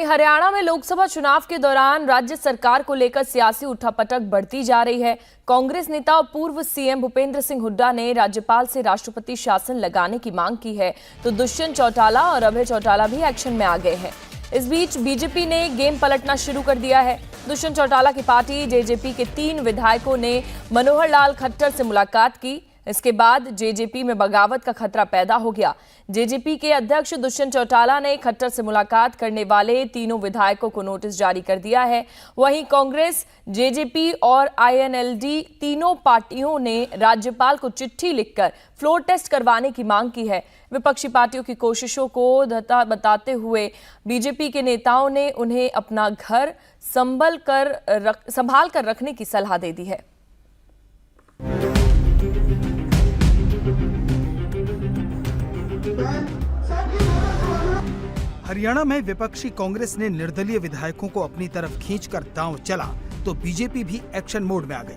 हरियाणा में लोकसभा चुनाव के दौरान राज्य सरकार को लेकर सियासी उठापटक बढ़ती जा रही है। कांग्रेस नेता और पूर्व सीएम भूपेंद्र सिंह हुड्डा ने राज्यपाल से राष्ट्रपति शासन लगाने की मांग की है, तो दुष्यंत चौटाला और अभय चौटाला भी एक्शन में आ गए हैं। इस बीच बीजेपी ने गेम पलटना शुरू कर दिया है। दुष्यंत चौटाला की पार्टी जेजेपी के 3 विधायकों ने मनोहर लाल खट्टर से मुलाकात की। इसके बाद जेजेपी में बगावत का खतरा पैदा हो गया। जेजेपी के अध्यक्ष दुष्यंत चौटाला ने खट्टर से मुलाकात करने वाले तीनों विधायकों को नोटिस जारी कर दिया है। वहीं कांग्रेस, जेजेपी और आईएनएलडी तीनों पार्टियों ने राज्यपाल को चिट्ठी लिखकर फ्लोर टेस्ट करवाने की मांग की है। विपक्षी पार्टियों की कोशिशों को धता बताते हुए बीजेपी के नेताओं ने उन्हें अपना घर संभाल कर रखने की सलाह दे दी है। हरियाणा में विपक्षी कांग्रेस ने निर्दलीय विधायकों को अपनी तरफ खींचकर दांव चला तो बीजेपी भी एक्शन मोड में आ गई।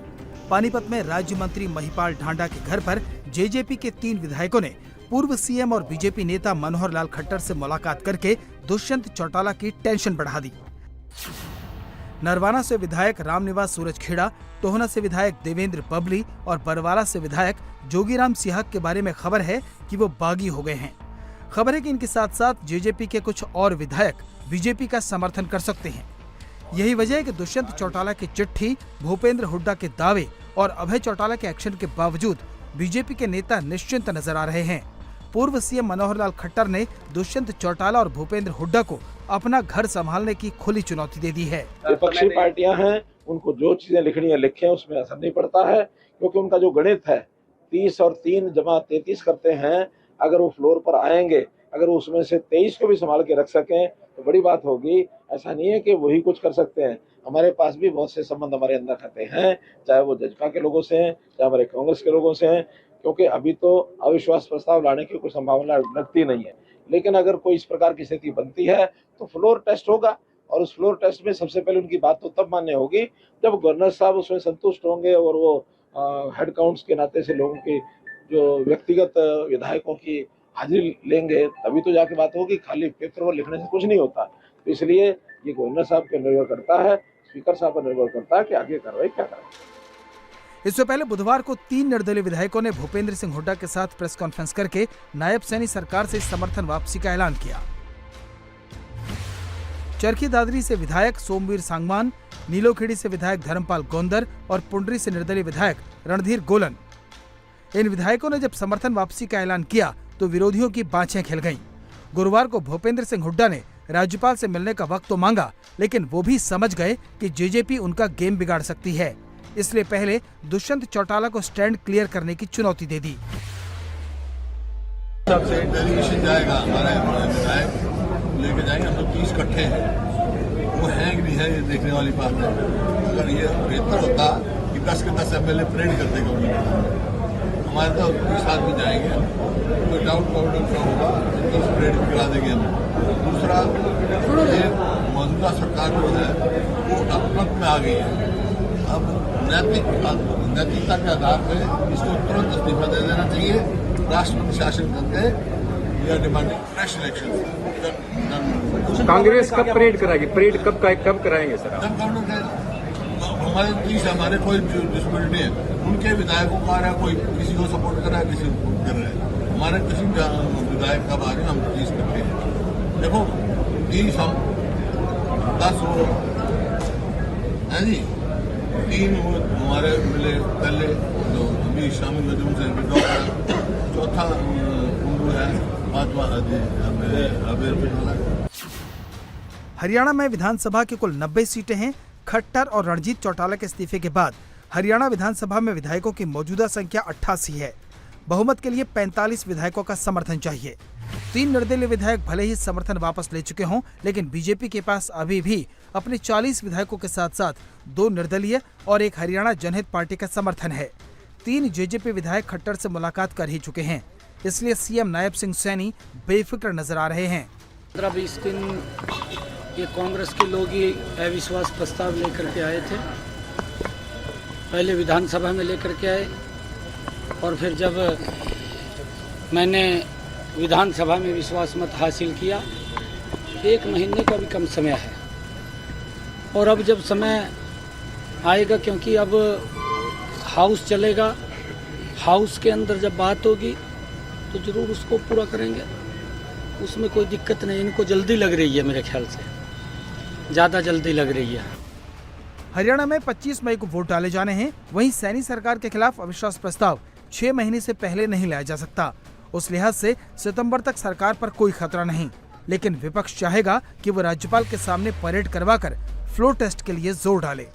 पानीपत में राज्य मंत्री महिपाल ढांडा के घर पर जेजेपी के 3 विधायकों ने पूर्व सीएम और बीजेपी नेता मनोहर लाल खट्टर से मुलाकात करके दुष्यंत चौटाला की टेंशन बढ़ा दी। नरवाना से विधायक रामनिवास सूरजखेड़ा, टोहना से विधायक देवेंद्र बबली और बरवाला से विधायक जोगीराम सिहक के बारे में खबर है कि वो बागी हो गए हैं। खबर है कि इनके साथ साथ जेजेपी के कुछ और विधायक बीजेपी का समर्थन कर सकते हैं। यही वजह है कि दुष्यंत चौटाला की चिट्ठी, भूपेंद्र हुड्डा के दावे और अभय चौटाला के एक्शन के बावजूद बीजेपी के नेता निश्चिंत नजर आ रहे हैं। पूर्व सीएम मनोहर लाल खट्टर ने दुष्यंत चौटाला और भूपेंद्र हुड्डा को अपना घर संभालने की खुली चुनौती दे दी है। विपक्षी पार्टियां हैं, उनको जो चीजें लिखनी है लिखें, उसमें असर नहीं पड़ता है, क्योंकि उनका जो गणित है 30 और 3 जमा 33 करते हैं। अगर वो फ्लोर पर आएंगे, अगर उसमें से 23 को भी संभाल के रख सकें तो बड़ी बात होगी। ऐसा नहीं है कि वही कुछ कर सकते हैं। हमारे पास भी बहुत से संबंध हमारे अंदर खाते हैं, चाहे वो जजपा के लोगों से हैं, चाहे हमारे कांग्रेस के लोगों से हैं, क्योंकि अभी तो अविश्वास प्रस्ताव लाने की कोई संभावना लगती नहीं है। लेकिन अगर कोई इस प्रकार की स्थिति बनती है तो फ्लोर टेस्ट होगा, और उस फ्लोर टेस्ट में सबसे पहले उनकी बात तो तब मान्य होगी जब गवर्नर साहब उसमें संतुष्ट होंगे और वो हेड काउंट्स के नाते से लोगों की जो व्यक्तिगत विधायकों की हाजिरी लेंगे, तभी तो जाके बात होगी। खाली पेपर पर लिखने से कुछ नहीं होता। तो इसलिए ये गवर्नर साहब पर निर्भर करता है, स्पीकर साहब पर निर्भर करता है कि आगे कार्रवाई क्या करें। इससे पहले बुधवार को 3 निर्दलीय विधायकों ने भूपेंद्र सिंह हुड्डा के साथ प्रेस कॉन्फ्रेंस करके नायब सैनी सरकार से समर्थन वापसी का ऐलान किया। चरखी दादरी से विधायक सोमवीर सांगवान, नीलोखेड़ी से विधायक धर्मपाल गोंदर और पुंडरी से निर्दलीय विधायक रणधीर गोलन। इन विधायकों ने जब समर्थन वापसी का ऐलान किया तो विरोधियों की बाँछें खिल गईं। गुरुवार को भूपेंद्र सिंह हुड्डा ने राज्यपाल से मिलने का वक्त तो मांगा, लेकिन वो भी समझ गए कि जेजेपी उनका गेम बिगाड़ सकती है। इसलिए पहले दुष्यंत चौटाला को स्टैंड क्लियर करने की चुनौती दे दी। डेलीगेशन जाएगा, हमारे विधायक लेके जाएंगे। हम लोग 30 इकट्ठे हैं, वो है कि नहीं है ये देखने वाली बात है। अगर ये बेहतर होता कि 10 के 10 एमएलए परेड कर देगा, हमारे तो 20 आदमी जाएंगे, कोई डाउट का होगा तो परेड भी करा देंगे हम। दूसरा, ये मौजूदा सरकार जो है वो अपमत में आ गई है। अब नैतिकता के आधार पर इसको तुरंत इस्तीफा दे देना चाहिए। राष्ट्रपति शासन करके या डिमांडिंग फ्रेश इलेक्शन। कांग्रेस कब परेड कराएगी? परेड कब कराएंगे सर? जब गवर्नमेंट हमारे 30 हमारे कोई डिस्बिलिटी है, उनके विधायकों को आ रहा है, कोई किसी को सपोर्ट कर रहा है, किसी को सपोर्ट कर रहा है। हमारे किसी विधायक कब आ रहे हैं, हम 30 करते हैं। देखो 30 हम 10 हो है जी, 3 वो हमारे मिले पहले जो अभी शामिल हुए, उनसे विड्रॉ करा। चौथा कुंडू है, 5वां हरियाणा में विधानसभा की कुल 90 सीटें हैं। खट्टर और रणजीत चौटाला के इस्तीफे के बाद हरियाणा विधानसभा में विधायकों की मौजूदा संख्या 88 है। बहुमत के लिए 45 विधायकों का समर्थन चाहिए। 3 निर्दलीय विधायक भले ही समर्थन वापस ले चुके हों, लेकिन बीजेपी के पास अभी भी अपने 40 विधायकों के साथ साथ 2 निर्दलीय और 1 हरियाणा जनहित पार्टी का समर्थन है। 3 जेजेपी विधायक खट्टर से मुलाकात कर ही चुके हैं, इसलिए सीएम नायब सिंह सैनी बेफिक्र नजर आ रहे हैं। 15-20 दिन ये कांग्रेस के लोग ही अविश्वास प्रस्ताव लेकर के आए थे। पहले विधानसभा में लेकर के आए और फिर जब मैंने विधानसभा में विश्वास मत हासिल किया 1 महीने का भी कम समय है। और अब जब समय आएगा, क्योंकि अब हाउस चलेगा, हाउस के अंदर जब बात होगी तो ज़रूर उसको पूरा करेंगे, उसमें कोई दिक्कत नहीं। इनको जल्दी लग रही है, मेरे ख्याल से ज़्यादा जल्दी लग रही है। हरियाणा में 25 मई को वोट डाले जाने हैं। वहीं सैनी सरकार के खिलाफ अविश्वास प्रस्ताव 6 महीने से पहले नहीं लाया जा सकता। उस लिहाज से सितंबर तक सरकार पर कोई खतरा नहीं, लेकिन विपक्ष चाहेगा कि वो राज्यपाल के सामने परेड करवाकर फ्लोर टेस्ट के लिए जोर डाले।